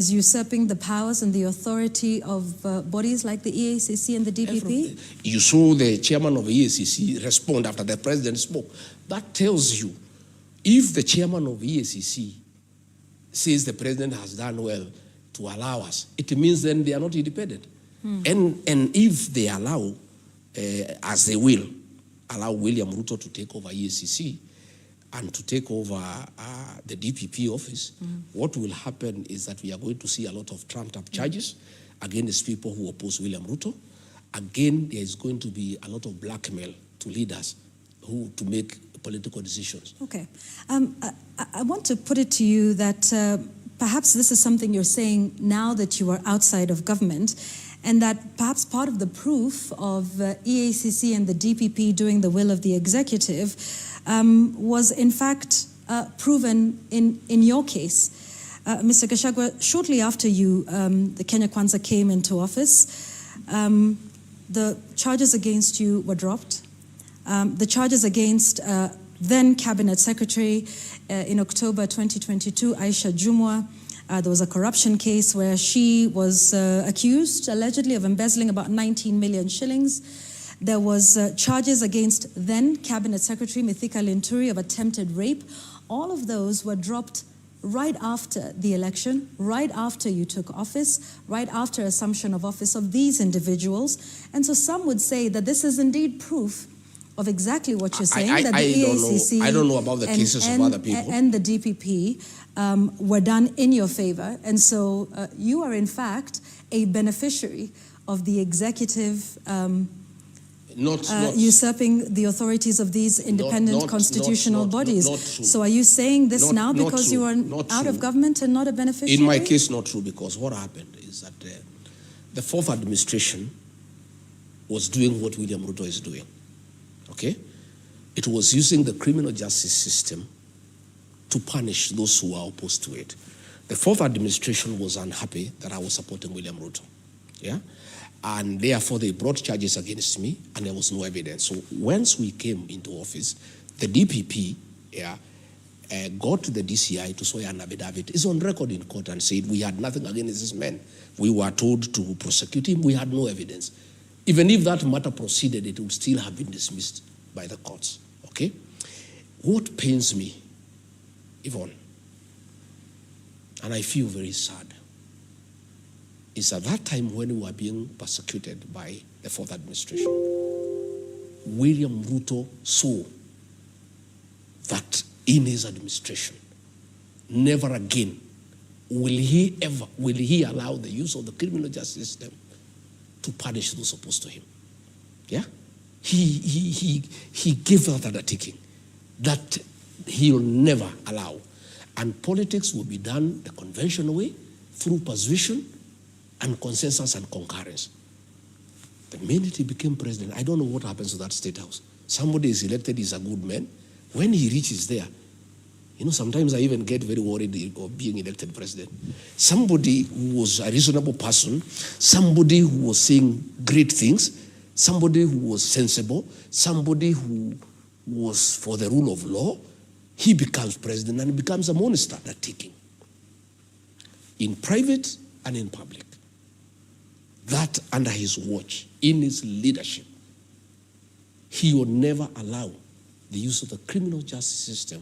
is usurping the powers and the authority of bodies like the EACC and the DPP? You saw the chairman of the EACC respond after the president spoke. That tells you, if the chairman of the EACC says the president has done well to allow us, it means then they are not independent. And if they allow, as they will, allow William Ruto to take over EACC and to take over the DPP office, what will happen is that we are going to see a lot of trumped-up charges against people who oppose William Ruto. Again, there is going to be a lot of blackmail to leaders to make political decisions. Okay. I want to put it to you that perhaps this is something you're saying now that you are outside of government, and that perhaps part of the proof of EACC and the DPP doing the will of the executive was in fact proven in your case. Mr. Gachagua, shortly after the Kenya Kwanza came into office, the charges against you were dropped. The charges against then Cabinet Secretary in October 2022, Aisha Jumwa, there was a corruption case where she was accused, allegedly, of embezzling about 19 million shillings. There was charges against then Cabinet Secretary Mithika Linturi of attempted rape. All of those were dropped right after the election, right after you took office, right after assumption of office of these individuals. And so some would say that this is indeed proof of exactly what you're saying, that the EACC I don't know about the cases of other people. And the DPP were done in your favor. And so you are, in fact, a beneficiary of the executive usurping the authorities of these independent constitutional bodies. Not true. So are you saying this now because you are out of government and not a beneficiary? In my case, not true, because what happened is that the fourth administration was doing what William Ruto is doing. Okay? It was using the criminal justice system to punish those who are opposed to it. The fourth administration was unhappy that I was supporting William Ruto. Yeah? And therefore they brought charges against me and there was no evidence. So once we came into office, the DPP got to the DCI to swear an affidavit. It's on record in court and said we had nothing against this man. We were told to prosecute him. We had no evidence. Even if that matter proceeded, it would still have been dismissed by the courts, okay? What pains me, Yvonne, and I feel very sad, is at that time when we were being persecuted by the fourth administration, William Ruto saw that in his administration, never again will he allow the use of the criminal justice system to punish those opposed to him. Yeah? He gave that undertaking that he will never allow. And politics will be done the conventional way, through persuasion and consensus and concurrence. The minute he became president, I don't know what happens to that state house. Somebody is elected, he's a good man. When he reaches there, you know, sometimes I even get very worried of being elected president. Somebody who was a reasonable person, somebody who was saying great things, somebody who was sensible, somebody who was for the rule of law, he becomes president and becomes a monster undertaking. In private and in public. That under his watch, in his leadership, he will never allow the use of the criminal justice system